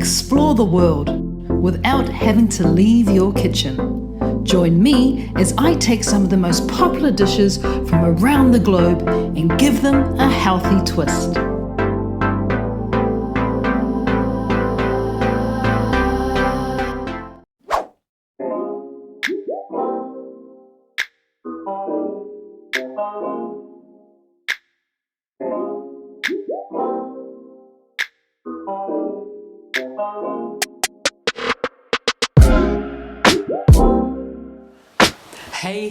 explore the world without having to leave your kitchen. Join me as I take some of the most popular dishes from around the globe and give them a healthy twist.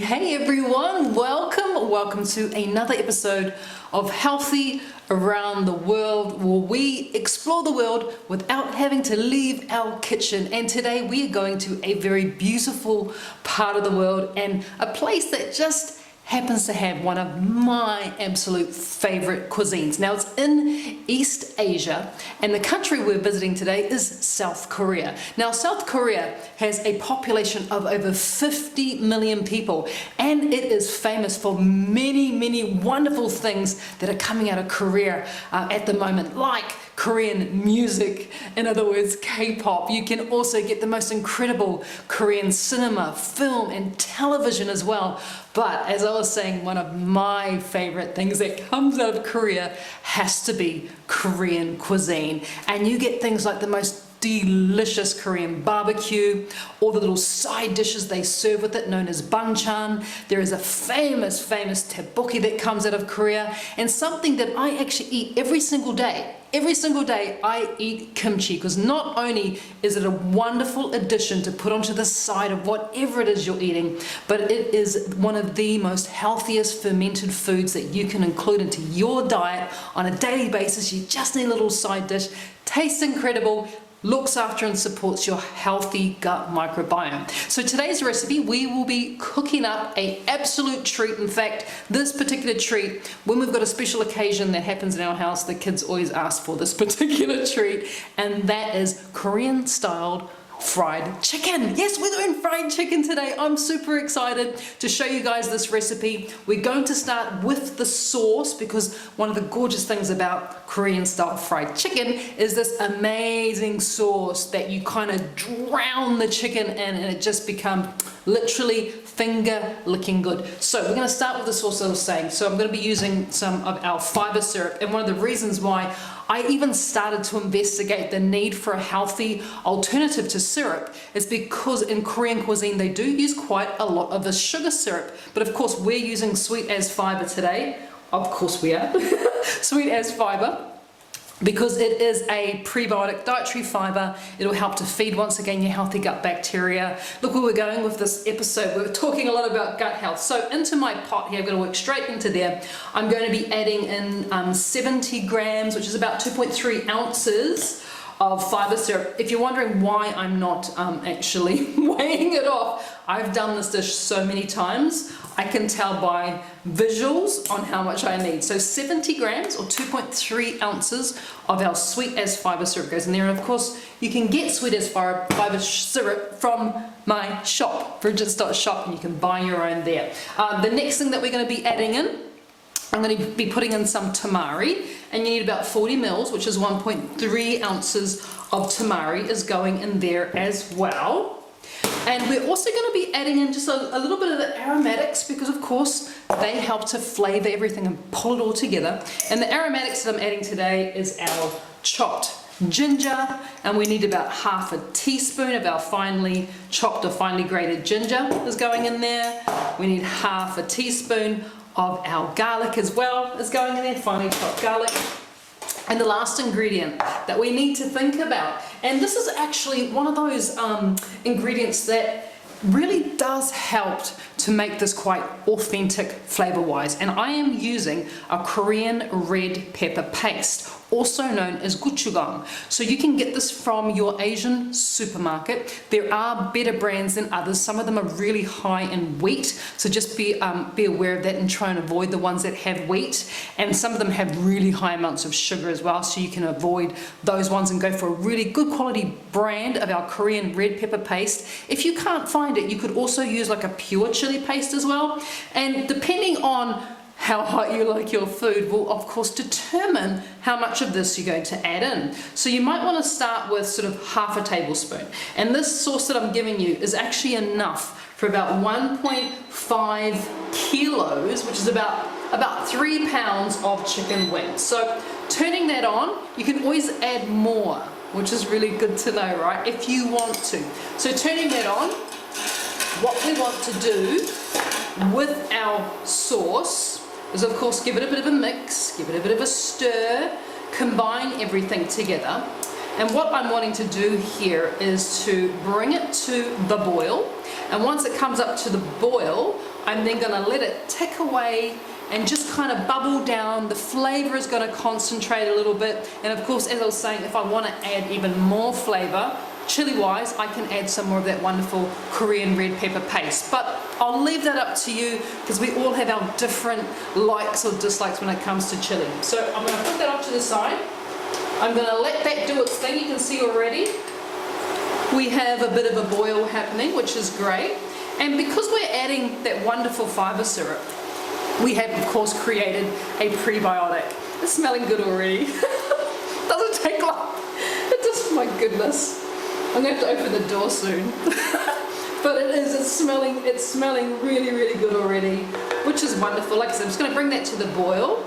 Hey everyone, welcome to another episode of Healthy Around the World, where we explore the world without having to leave our kitchen. And today we are going to a very beautiful part of the world and a place that just happens to have one of my absolute favorite cuisines. Now it's in East Asia, and the country we're visiting today is South Korea. Now South Korea has a population of over 50 million people, and it is famous for many wonderful things that are coming out of Korea at the moment, like Korean music, in other words K-pop. You can also get the most incredible Korean cinema, film and television as well. But as I was saying, one of my favorite things that comes out of Korea has to be Korean cuisine. And you get things like the most delicious Korean barbecue, all the little side dishes they serve with it known as banchan. There is a famous tteokbokki that comes out of Korea, and something that I actually eat every single day. Every single day I eat kimchi, because not only is it a wonderful addition to put onto the side of whatever it is you're eating, but it is one of the most healthiest fermented foods that you can include into your diet on a daily basis. You just need a little side dish, tastes incredible, looks after and supports your healthy gut microbiome. So today's recipe, we will be cooking up an absolute treat. In fact, this particular treat, when we've got a special occasion that happens in our house, the kids always ask for this particular treat, and that is Korean styled fried chicken. Yes, we're doing fried chicken today. I'm super excited to show you guys this recipe. We're going to start with the sauce, because one of the gorgeous things about Korean style fried chicken is this amazing sauce that you kind of drown the chicken in, and it just becomes literally finger licking good. So we're going to start with the sauce I was saying. So I'm going to be using some of our fiber syrup, and one of the reasons why I even started to investigate the need for a healthy alternative to syrup is because in Korean cuisine they do use quite a lot of the sugar syrup, but of course we're using sweet as fiber today. Of course we are. Sweet as fiber, because it is a prebiotic dietary fiber. It'll help to feed, once again, your healthy gut bacteria. Look where we're going with this episode. We're talking a lot about gut health. So into my pot here, I'm going to work straight into there. I'm going to be adding in 70 grams, which is about 2.3 ounces of fiber syrup. If you're wondering why I'm not actually weighing it off, I've done this dish so many times. I can tell by visuals on how much I need. So 70 grams or 2.3 ounces of our sweet as fiber syrup goes in there. And of course, you can get sweet as fiber syrup from my shop, Bridget's.shop, and you can buy your own there. The next thing that we're going to be adding in, I'm going to be putting in some tamari, and you need about 40 mils, which is 1.3 ounces of tamari is going in there as well. And we're also going to be adding in just a little bit of the aromatics, because of course they help to flavor everything and pull it all together. And the aromatics that I'm adding today is our chopped ginger, and we need about half a teaspoon of our finely chopped or finely grated ginger is going in there. We need half a teaspoon of our garlic as well is going in there, finely chopped garlic. And the last ingredient that we need to think about, and this is actually one of those ingredients that really does help to make this quite authentic flavor wise, and I am using a Korean red pepper paste, also known as gochujang. So you can get this from your Asian supermarket. There are better brands than others. Some of them are really high in wheat, so just be aware of that and try and avoid the ones that have wheat. And some of them have really high amounts of sugar as well, so you can avoid those ones and go for a really good quality brand of our Korean red pepper paste. If you can't find it, you could also use like a pure chili paste as well. And depending on how hot you like your food will of course determine how much of this you're going to add in. So you might want to start with sort of half a tablespoon. And this sauce that I'm giving you is actually enough for about 1.5 kilos, which is about 3 pounds of chicken wings. So turning that on, you can always add more, which is really good to know, right? If you want to. So turning that on, what we want to do with our sauce is of course give it a bit of a mix, give it a bit of a stir, combine everything together. And what I'm wanting to do here is to bring it to the boil. And once it comes up to the boil, I'm then going to let it tick away and just kind of bubble down. The flavour is going to concentrate a little bit. And of course, as I was saying, if I want to add even more flavour, chili wise, I can add some more of that wonderful Korean red pepper paste. But I'll leave that up to you because we all have our different likes or dislikes when it comes to chili. So I'm going to put that off to the side. I'm going to let that do its thing. You can see already we have a bit of a boil happening, which is great. And because we're adding that wonderful fibre syrup, we have of course created a prebiotic. It's smelling good already. Doesn't take long. It just, my goodness. I'm going to have to open the door soon. But it's smelling really, really good already, which is wonderful. Like I said, I'm just going to bring that to the boil.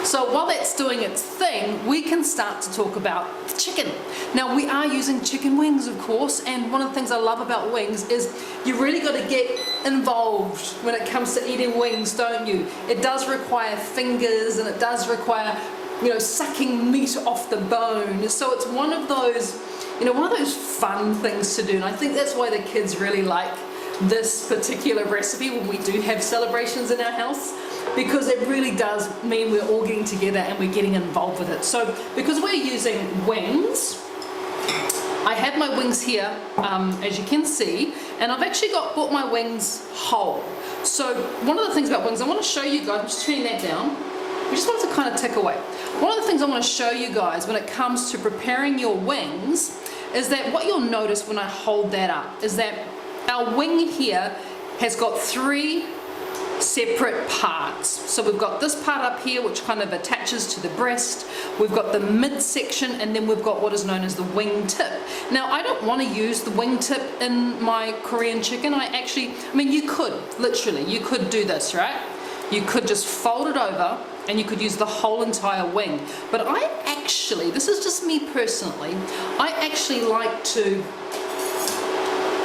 So while that's doing its thing, we can start to talk about the chicken. Now we are using chicken wings, of course, and one of the things I love about wings is you really got to get involved when it comes to eating wings, don't you? It does require fingers and it does require, you know, sucking meat off the bone. So it's one of those, you know, one of those fun things to do, and I think that's why the kids really like this particular recipe when we do have celebrations in our house, because it really does mean we're all getting together and we're getting involved with it. So because we're using wings, I have my wings here, as you can see, and I've actually bought my wings whole. So one of the things about wings, I want to show you guys, I'm just turning that down, we just want it to kind of tick away. One of the things I want to show you guys when it comes to preparing your wings is that what you'll notice when I hold that up is that our wing here has got 3 separate parts. So we've got this part up here which kind of attaches to the breast, we've got the midsection, and then we've got what is known as the wing tip. Now I don't want to use the wing tip in my Korean chicken. I mean you could, literally, you could do this, right? You could just fold it over and you could use the whole entire wing. But I actually, this is just me personally, I actually like to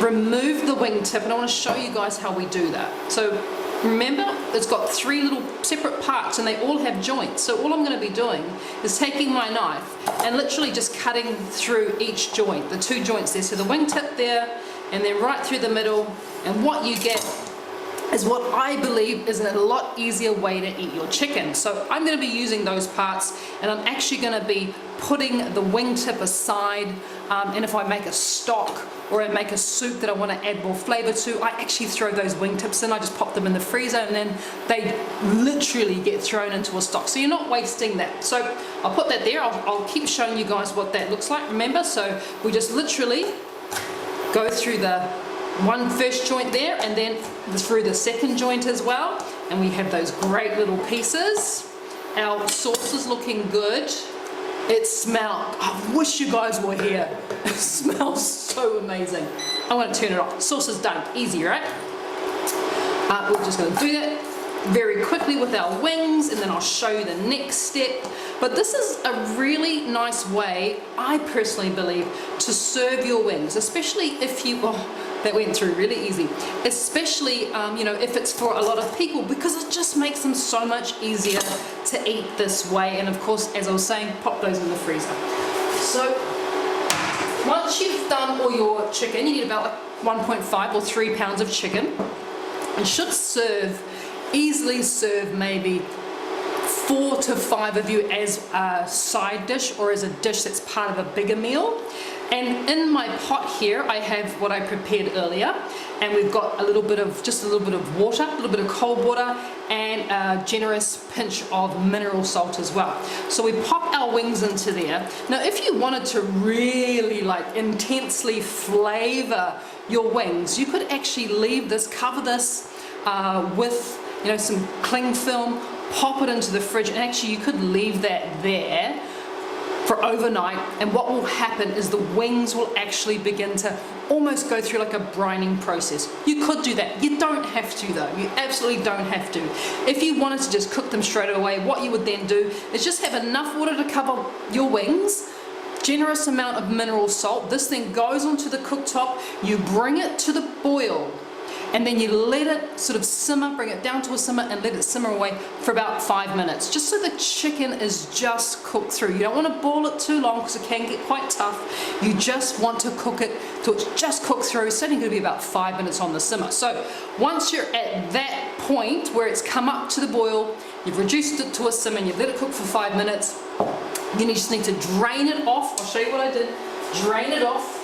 remove the wing tip, and I want to show you guys how we do that. So remember, it's got 3 little separate parts and they all have joints. So all I'm going to be doing is taking my knife and literally just cutting through each joint, the 2 joints there. So the wing tip there and then right through the middle, and what you get is what I believe is a lot easier way to eat your chicken. So I'm going to be using those parts, and I'm actually going to be putting the wing tip aside, and if I make a stock or I make a soup that I want to add more flavour to, I actually throw those wing tips in. I just pop them in the freezer and then they literally get thrown into a stock, so you're not wasting that. So I'll put that there. I'll keep showing you guys what that looks like, remember. So we just literally go through the first joint there and then through the second joint as well, and we have those great little pieces. Our sauce is looking good. It smells, I wish you guys were here. It smells so amazing. I'm going to turn it off. Sauce is done. Easy, right? We're just going to do that very quickly with our wings, and then I'll show you the next step. But this is a really nice way, I personally believe, to serve your wings, especially if you, that went through really easy, especially you know, if it's for a lot of people, because it just makes them so much easier to eat this way. And of course, as I was saying, pop those in the freezer. So once you've done all your chicken, you need about like 1.5 or 3 pounds of chicken. It should easily serve maybe 4 to 5 of you as a side dish or as a dish that's part of a bigger meal. And in my pot here, I have what I prepared earlier, and we've got just a little bit of water, a little bit of cold water, and a generous pinch of mineral salt as well. So we pop our wings into there. Now, if you wanted to really like intensely flavor your wings, you could actually leave this, cover this with you know, some cling film, pop it into the fridge, and actually you could leave that there for overnight, and what will happen is the wings will actually begin to almost go through like a brining process. You could do that. You don't have to though. You absolutely don't have to. If you wanted to just cook them straight away, what you would then do is just have enough water to cover your wings, generous amount of mineral salt. This thing goes onto the cooktop, you bring it to the boil, and then you let it sort of simmer, bring it down to a simmer and let it simmer away for about 5 minutes, just so the chicken is just cooked through. You don't want to boil it too long because it can get quite tough. You just want to cook it till it's just cooked through. It's only going to be about 5 minutes on the simmer. So once you're at that point where it's come up to the boil, you've reduced it to a simmer and you've let it cook for 5 minutes, you just need to drain it off. I'll show you what I did. Drain it off.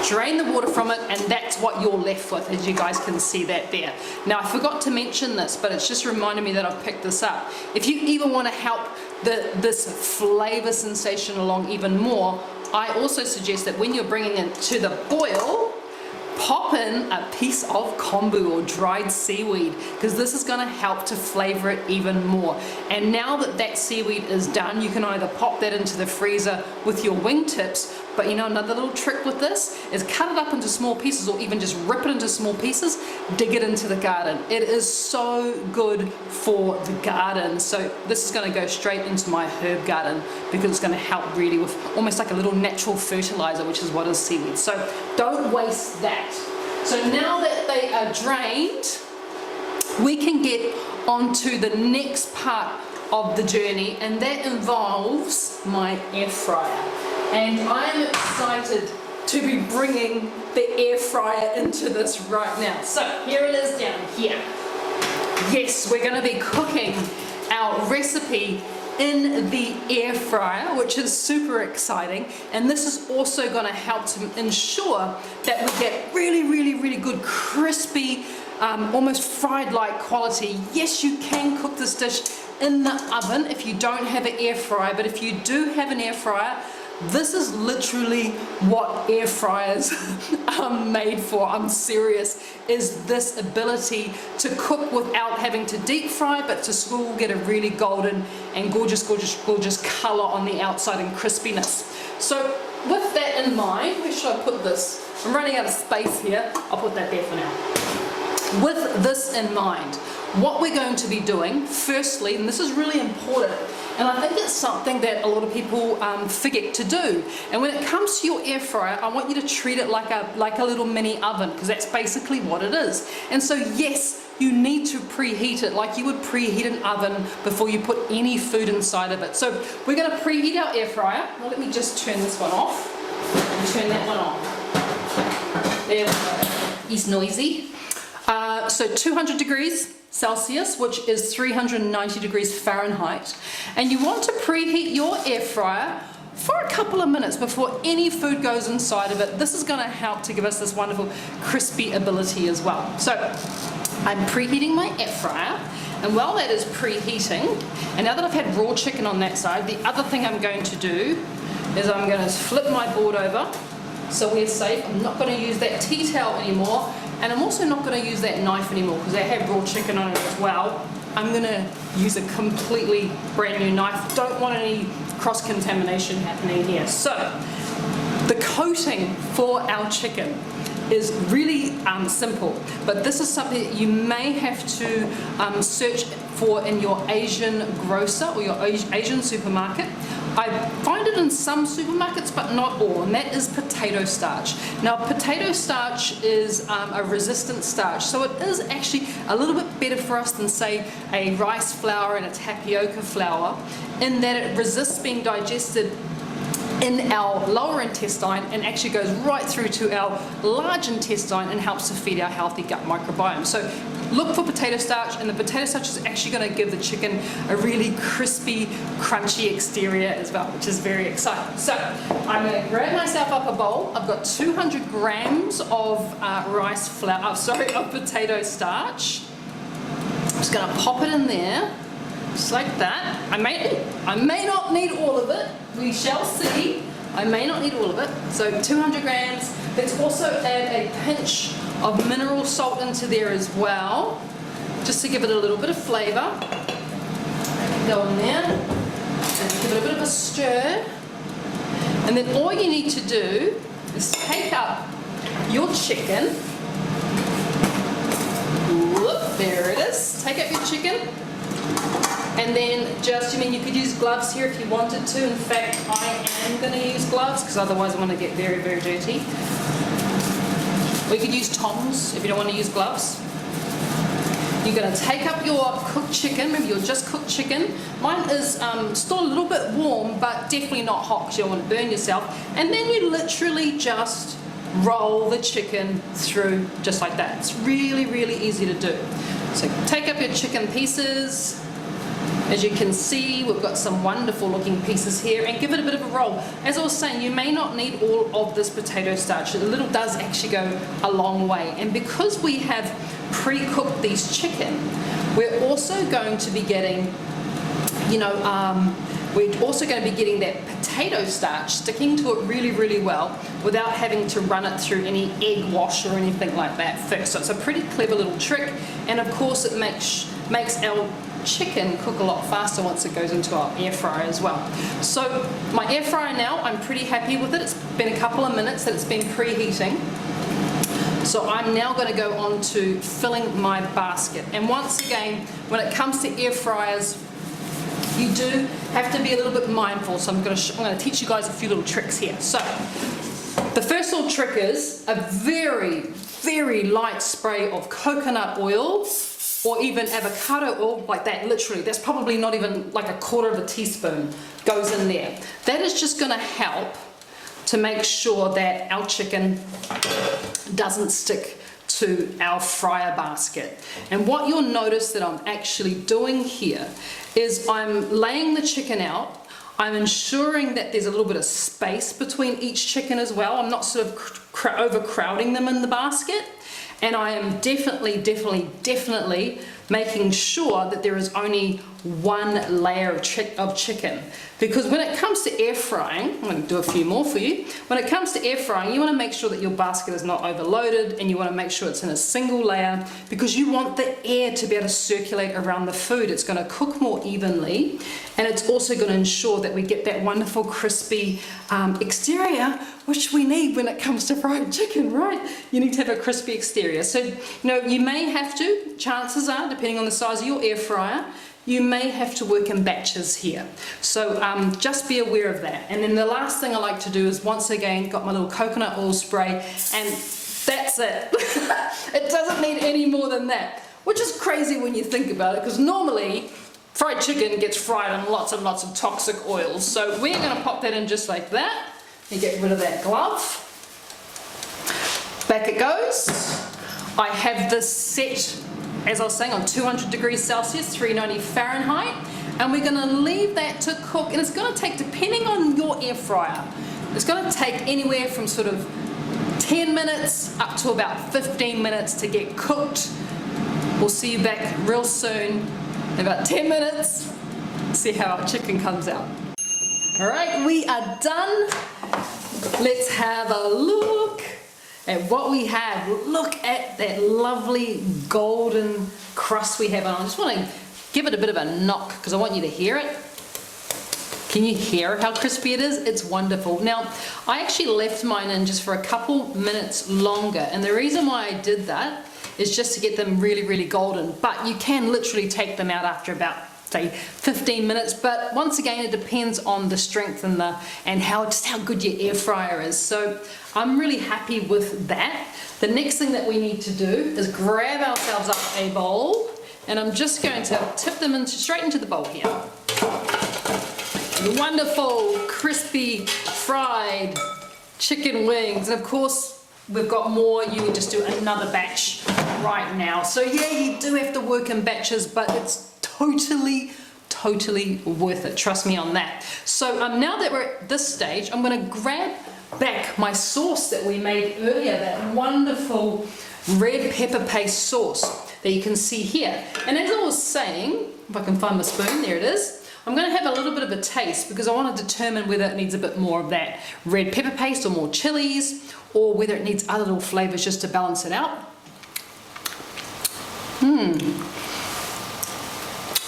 Drain the water from it, and that's what you're left with, as you guys can see that there. Now I forgot to mention this, but it's just reminded me that I've picked this up. If you even want to help this flavor sensation along even more, I also suggest that when you're bringing it to the boil, pop in a piece of kombu or dried seaweed, because this is going to help to flavor it even more. And now that that seaweed is done, you can either pop that into the freezer with your wingtips, but you know, another little trick with this is cut it up into small pieces, or even just rip it into small pieces, dig it into the garden. It is so good for the garden. So this is going to go straight into my herb garden, because it's going to help really with almost like a little natural fertilizer, which is what is seaweed. So don't waste that. So now that they are drained, we can get onto the next part of the journey, and that involves my air fryer. And I am excited to be bringing the air fryer into this right now. So here it is down here. Yes, we're going to be cooking our recipe in the air fryer, which is super exciting, and this is also going to help to ensure that we get really good crispy, almost fried like quality. Yes, you can cook this dish in the oven if you don't have an air fryer, but if you do have an air fryer, this is literally what air fryers are made for. I'm serious, is this ability to cook without having to deep fry, but to still get a really golden and gorgeous color on the outside and crispiness. So with that in mind, where should I put this? I'm running out of space here. I'll put that there for now. With this in mind, what we're going to be doing firstly, and this is really important, and I think it's something that a lot of people forget to do. And when it comes to your air fryer, I want you to treat it like a little mini oven, because that's basically what it is. And so yes, you need to preheat it like you would preheat an oven before you put any food inside of it. So we're going to preheat our air fryer. Well, let me just turn this one off and turn that one on. There we go. He's noisy. So 200 degrees Celsius, which is 390 degrees Fahrenheit, and you want to preheat your air fryer for a couple of minutes before any food goes inside of it. This is going to help to give us this wonderful crispy ability as well. So I'm preheating my air fryer, and while that is preheating, and now that I've had raw chicken on that side, the other thing I'm going to do is I'm going to flip my board over so we're safe. I'm not going to use that tea towel anymore, and I'm also not going to use that knife anymore because they have raw chicken on it as well. I'm going to use a completely brand new knife. Don't want any cross-contamination happening here. So the coating for our chicken is really simple, but this is something that you may have to search for in your Asian grocer or your Asian supermarket. I find it in some supermarkets, but not all, and that is potato starch. Now, potato starch is a resistant starch, so it is actually a little bit better for us than, say, a rice flour and a tapioca flour, in that it resists being digested in our lower intestine and actually goes right through to our large intestine and helps to feed our healthy gut microbiome. So look for potato starch, and the potato starch is actually going to give the chicken a really crispy, crunchy exterior as well, which is very exciting. So I'm going to grab myself up a bowl. I've got 200 grams of of potato starch. I'm just going to pop it in there, just like that. I may not need all of it. We shall see. I may not need all of it. So 200 grams. Let's also add a pinch of mineral salt into there as well, just to give it a little bit of flavour. Go in there and give it a bit of a stir. And then all you need to do is take up your chicken. Whoop, there it is. Take up your chicken. And then just, you could use gloves here if you wanted to. In fact, I am going to use gloves because otherwise I'm going to get very, very dirty. Or you could use tongs if you don't want to use gloves. You're going to take up your cooked chicken, maybe your just cooked chicken. Mine is still a little bit warm, but definitely not hot because you don't want to burn yourself. And then you literally just roll the chicken through just like that. It's really, really easy to do. So take up your chicken pieces. As you can see, we've got some wonderful looking pieces here, and give it a bit of a roll. As I was saying, you may not need all of this potato starch. A little does actually go a long way. And because we have pre-cooked these chicken, we're also going to be getting, we're also going to be getting that potato starch sticking to it really, really well without having to run it through any egg wash or anything like that first. So it's a pretty clever little trick, and of course it makes our chicken cook a lot faster once it goes into our air fryer as well. So my air fryer now, I'm pretty happy with it. It's been a couple of minutes that it's been preheating. So I'm now going to go on to filling my basket. And once again, when it comes to air fryers, you do have to be a little bit mindful. So I'm going to teach you guys a few little tricks here. So the first little trick is a very, very light spray of coconut oil, or even avocado oil, like that, literally. That's probably not even like a quarter of a teaspoon goes in there. That is just gonna help to make sure that our chicken doesn't stick to our fryer basket. And what you'll notice that I'm actually doing here is I'm laying the chicken out. I'm ensuring that there's a little bit of space between each chicken as well. I'm not sort of overcrowding them in the basket. And I am definitely making sure that there is only one layer of chicken. Because when it comes to air frying, I'm going to do a few more for you. When it comes to air frying, you want to make sure that your basket is not overloaded, and you want to make sure it's in a single layer, because you want the air to be able to circulate around the food. It's going to cook more evenly, and it's also going to ensure that we get that wonderful crispy exterior, which we need when it comes to fried chicken, right? You need to have a crispy exterior. So, you may have to, chances are, depending on the size of your air fryer, you may have to work in batches here. So just be aware of that. And then the last thing I like to do is, once again, got my little coconut oil spray, and that's it. It doesn't need any more than that, which is crazy when you think about it, because normally fried chicken gets fried in lots and lots of toxic oils. So we're going to pop that in just like that and get rid of that glove. Back it goes. I have this set, as I was saying, on 200 degrees Celsius, 390 Fahrenheit, and we're going to leave that to cook. And it's going to take, depending on your air fryer, it's going to take anywhere from sort of 10 minutes up to about 15 minutes to get cooked. We'll see you back real soon in about 10 minutes. See how our chicken comes out. All right, we are done. Let's have a look at what we have. Look at that lovely golden crust we have on. I just want to give it a bit of a knock because I want you to hear it. Can you hear how crispy it is? It's wonderful. Now, I actually left mine in just for a couple minutes longer, and the reason why I did that is just to get them really, really golden. But you can literally take them out after about, say, 15 minutes. But once again, it depends on the strength and how good your air fryer is. So I'm really happy with that. The next thing that we need to do is grab ourselves up a bowl, and I'm just going to tip them straight into the bowl here. The wonderful, crispy, fried chicken wings. And of course, we've got more. You would just do another batch right now. So yeah, you do have to work in batches, but it's totally worth it. Trust me on that. So now that we're at this stage, I'm going to grab back my sauce that we made earlier, that wonderful red pepper paste sauce that you can see here. And as I was saying, if I can find my spoon, there it is. I'm going to have a little bit of a taste because I want to determine whether it needs a bit more of that red pepper paste or more chilies, or whether it needs other little flavors just to balance it out.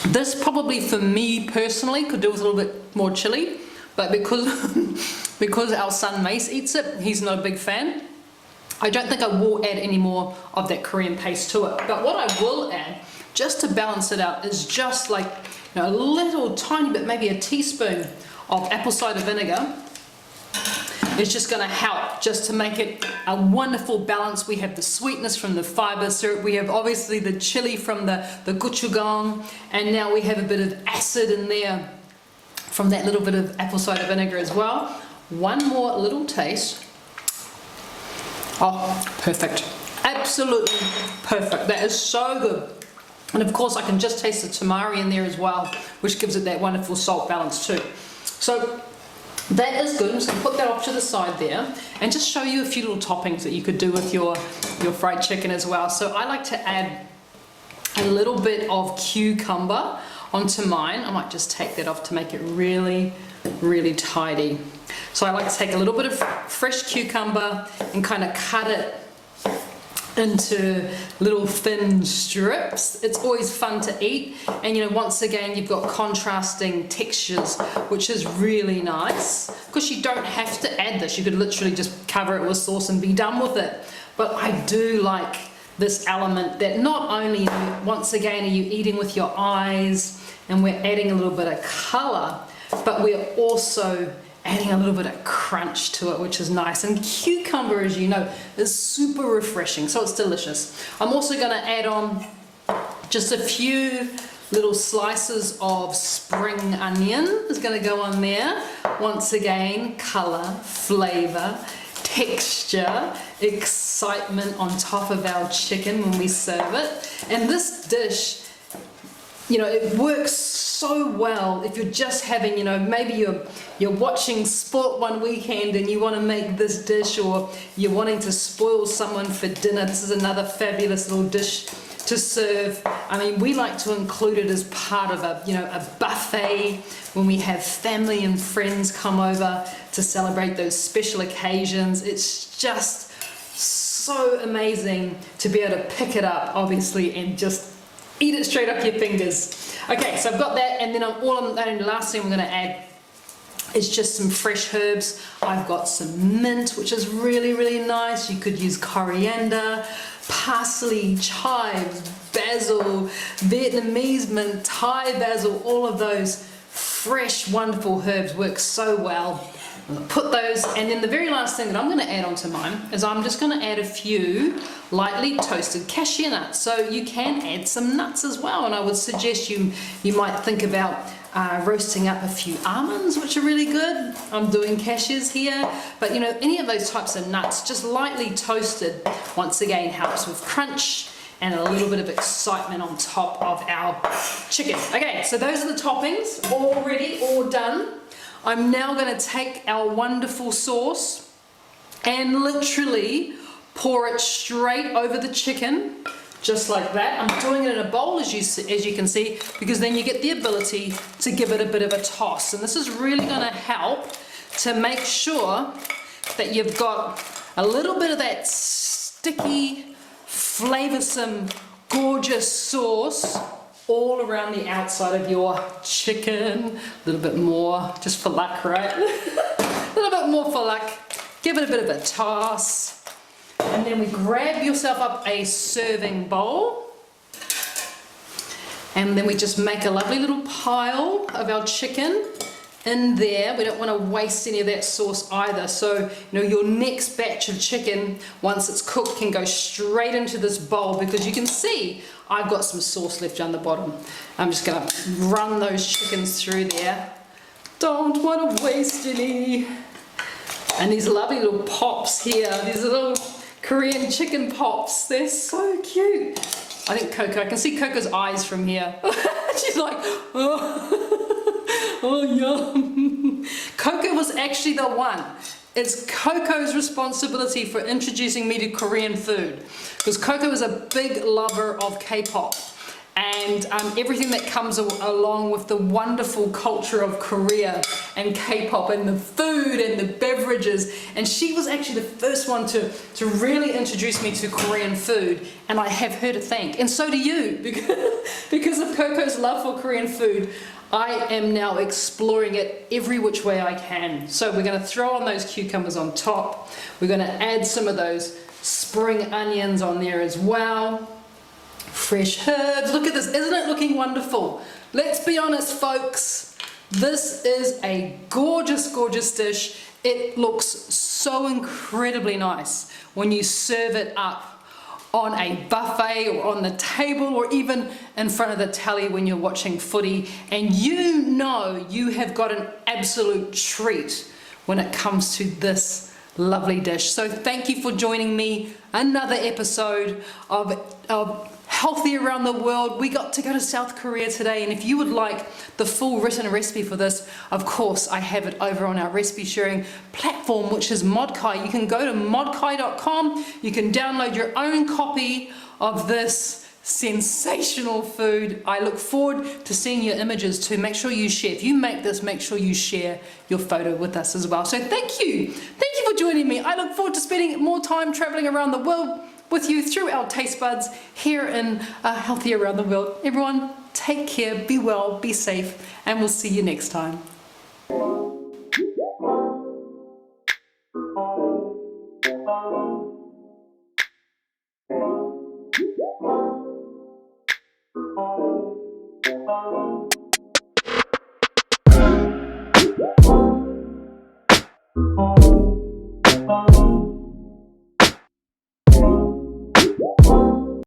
This probably for me personally could do with a little bit more chili, but because because our son Mace eats it, he's not a big fan. I don't think I will add any more of that Korean paste to it. But what I will add, just to balance it out, is just like, you know, a little tiny bit, maybe a teaspoon of apple cider vinegar. It's just going to help just to make it a wonderful balance. We have the sweetness from the fiber syrup, we have obviously the chili from the gochujang, and now we have a bit of acid in there from that little bit of apple cider vinegar as well. One more little taste. Oh, perfect. Absolutely perfect. That is so good. And of course I can just taste the tamari in there as well, which gives it that wonderful salt balance too. So that is good. I'm just going to put that off to the side there and just show you a few little toppings that you could do with your fried chicken as well. So I like to add a little bit of cucumber onto mine. I might just take that off to make it really, really tidy. So I like to take a little bit of fresh cucumber and kind of cut it into little thin strips. It's always fun to eat, and you know, once again you've got contrasting textures, which is really nice, because you don't have to add this. You could literally just cover it with sauce and be done with it. But I do like this element that not only, once again, are you eating with your eyes and we're adding a little bit of color, but we're also adding a little bit of crunch to it, which is nice. And cucumber, as you know, is super refreshing, so it's delicious. I'm also going to add on just a few little slices of spring onion. Is going to go on there. Once again, color, flavor, texture, excitement on top of our chicken when we serve it. And this dish, you know, it works so well if you're just having, you know, maybe you're watching sport one weekend and you want to make this dish, or you're wanting to spoil someone for dinner. This is another fabulous little dish to serve. I mean, we like to include it as part of a, you know, a buffet when we have family and friends come over to celebrate those special occasions. It's just so amazing to be able to pick it up, obviously, and just eat it straight up your fingers. Okay, so I've got that, and then the last thing I'm going to add is just some fresh herbs. I've got some mint, which is really, really nice. You could use coriander, parsley, chives, basil, Vietnamese mint, Thai basil. All of those fresh, wonderful herbs work so well. I'll put those, and then the very last thing that I'm going to add onto mine is I'm just going to add a few lightly toasted cashew nuts. So you can add some nuts as well, and I would suggest you might think about roasting up a few almonds, which are really good. I'm doing cashews here, but you know, any of those types of nuts, just lightly toasted, once again helps with crunch and a little bit of excitement on top of our chicken. Okay, so those are the toppings, all ready, all done. I'm now going to take our wonderful sauce and literally pour it straight over the chicken, just like that. I'm doing it in a bowl, as you can see, because then you get the ability to give it a bit of a toss. And this is really going to help to make sure that you've got a little bit of that sticky, flavoursome, gorgeous sauce all around the outside of your chicken. A little bit more, just for luck, right? A little bit more for luck. Give it a bit of a toss. And then we grab yourself up a serving bowl. And then we just make a lovely little pile of our chicken in there. We don't want to waste any of that sauce either. So, you know, your next batch of chicken, once it's cooked, can go straight into this bowl, because you can see I've got some sauce left down the bottom. I'm just going to run those chickens through there. Don't want to waste any. And these lovely little pops here, these little Korean chicken pops, they're so cute. I think Coco, I can see Coco's eyes from here. She's like, oh yum. Coco was actually the one. It's Coco's responsibility for introducing me to Korean food, because Coco is a big lover of K-pop, and everything that comes along with the wonderful culture of Korea and K-pop and the food and the beverages. And she was actually the first one to really introduce me to Korean food, and I have her to thank, and so do you, because of Coco's love for Korean food. I am now exploring it every which way I can. So we're going to throw on those cucumbers on top. We're going to add some of those spring onions on there as well. Fresh herbs. Look at this. Isn't it looking wonderful? Let's be honest, folks. This is a gorgeous, gorgeous dish. It looks so incredibly nice when you serve it up on a buffet or on the table or even in front of the telly when you're watching footy, and you know you have got an absolute treat when it comes to this lovely dish. So thank you for joining me. Another episode of Healthy Around the World. We got to go to South Korea today, and if you would like the full written recipe for this, of course I have it over on our recipe sharing platform, which is Modkai. You can go to modkai.com. You can download your own copy of this sensational food. I look forward to seeing your images too. Make sure you share. If you make this, make sure you share your photo with us as well. So thank you for joining me. I look forward to spending more time traveling around the world with you through our taste buds here in Healthy Around the World. Everyone, take care, be well, be safe, and we'll see you next time.